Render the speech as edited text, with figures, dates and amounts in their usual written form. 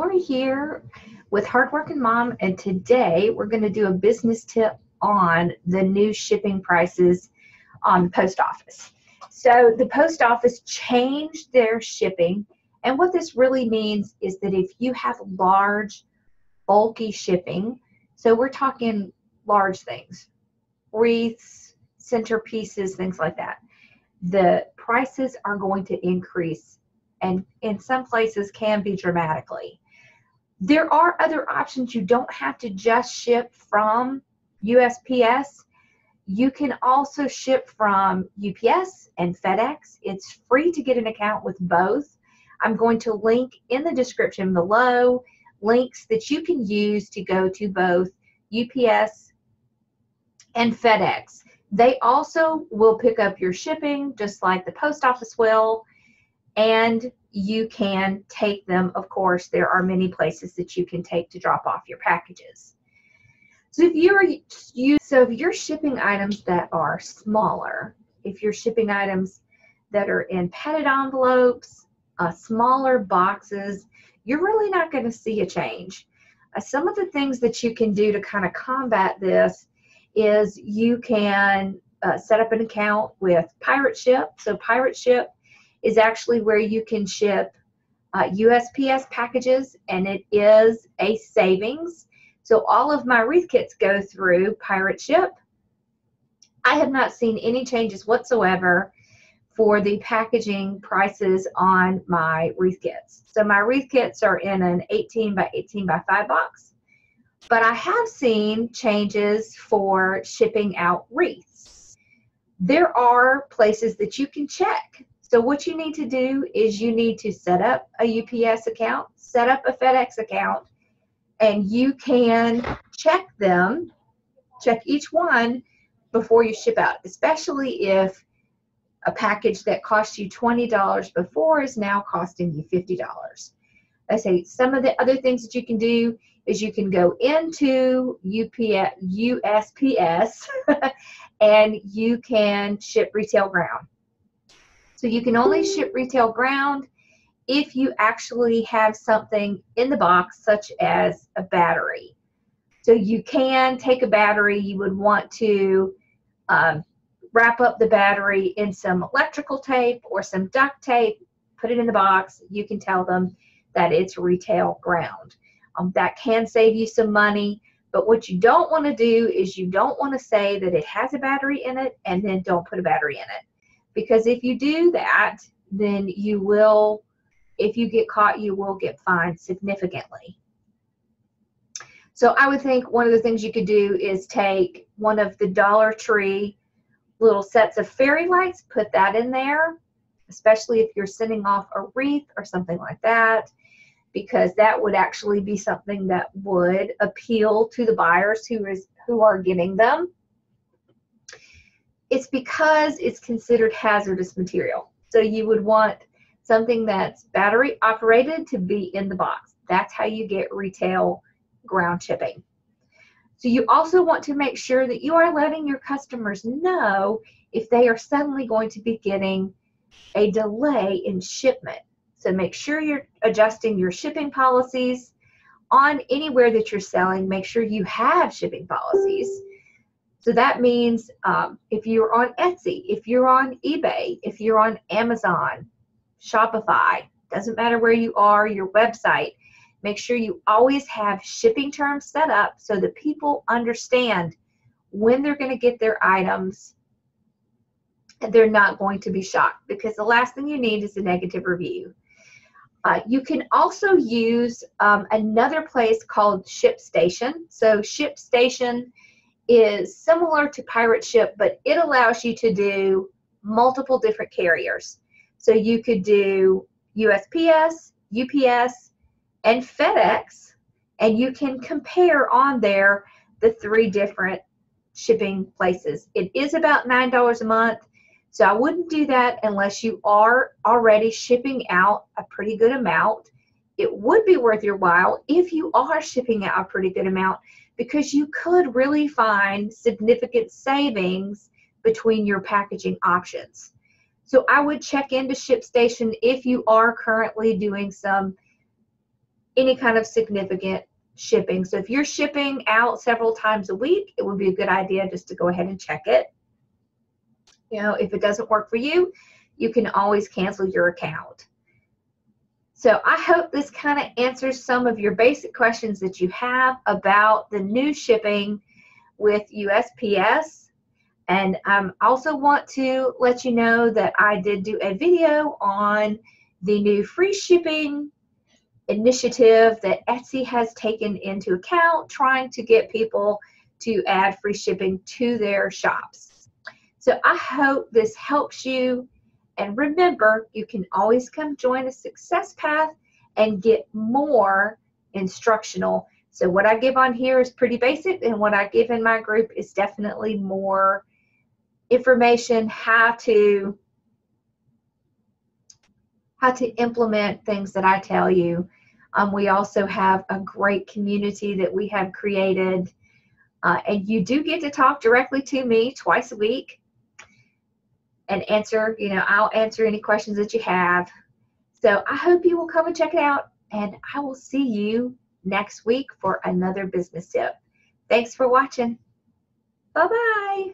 Lori here with Hardworking Mom, and today we're going to do a business tip on the new shipping prices on the post office. So the post office changed their shipping, and what this really means is that if you have large, bulky shipping, so we're talking large things, wreaths, centerpieces, things like that, the prices are going to increase, and in some places can be dramatically. There are other options. You don't have to just ship from USPS. You can also ship from UPS and FedEx. It's free to get an account with both. I'm going to link in the description below links that you can use to go to both UPS and FedEx. They also will pick up your shipping just like the post office will, and you can take them. Of course, there are many places that you can take to drop off your packages. So if you're shipping items that are smaller, if you're shipping items that are in padded envelopes, smaller boxes, you're really not going to see a change. Some of the things that you can do to kind of combat this is you can set up an account with Pirate Ship. So Pirate Ship is actually where you can ship USPS packages, and it is a savings. So all of my wreath kits go through Pirate Ship. I have not seen any changes whatsoever for the packaging prices on my wreath kits. So my wreath kits are in an 18 by 18 by 5 box, but I have seen changes for shipping out wreaths. There are places that you can check. So what you need to do is you need to set up a UPS account, set up a FedEx account, and you can check them, check each one before you ship out, especially if a package that cost you $20 before is now costing you $50. I say some of the other things that you can do is you can go into USPS and you can ship retail ground. So you can only ship retail ground if you actually have something in the box, such as a battery. So you can take a battery. You would want to wrap up the battery in some electrical tape or some duct tape, put it in the box. You can tell them that it's retail ground. That can save you some money, but what you don't want to do is you don't want to say that it has a battery in it and then don't put a battery in it. Because if you do that, then you will, if you get caught, you will get fined significantly. So I would think one of the things you could do is take one of the Dollar Tree little sets of fairy lights, put that in there, especially if you're sending off a wreath or something like that, because that would actually be something that would appeal to the buyers who are getting them. It's because it's considered hazardous material. So you would want something that's battery operated to be in the box. That's how you get retail ground shipping. So you also want to make sure that you are letting your customers know if they are suddenly going to be getting a delay in shipment. So make sure you're adjusting your shipping policies on anywhere that you're selling. Make sure you have shipping policies. So that means if you're on Etsy, if you're on eBay, if you're on Amazon, Shopify, doesn't matter where you are, your website, make sure you always have shipping terms set up so that people understand when they're going to get their items and they're not going to be shocked, because the last thing you need is a negative review. You can also use another place called ShipStation. So ShipStation is similar to Pirate Ship, but it allows you to do multiple different carriers. So you could do USPS, UPS, and FedEx, and you can compare on there the 3 different shipping places. It is about $9 a month, so I wouldn't do that unless you are already shipping out a pretty good amount. It would be worth your while if you are shipping out a pretty good amount, because you could really find significant savings between your packaging options. So I would check into ShipStation if you are currently doing some any kind of significant shipping. So if you're shipping out several times a week, it would be a good idea just to go ahead and check it. You know, if it doesn't work for you, you can always cancel your account. So I hope this kind of answers some of your basic questions that you have about the new shipping with USPS. And I also want to let you know that I did do a video on the new free shipping initiative that Etsy has taken into account, trying to get people to add free shipping to their shops. So I hope this helps you. And remember, you can always come join a Success Path and get more instructional. So what I give on here is pretty basic, and what I give in my group is definitely more information, how to implement things that I tell you. We also have a great community that we have created, and you do get to talk directly to me twice a week and answer, you know, I'll answer any questions that you have. So I hope you will come and check it out, and I will see you next week for another business tip. Thanks for watching. Bye-bye.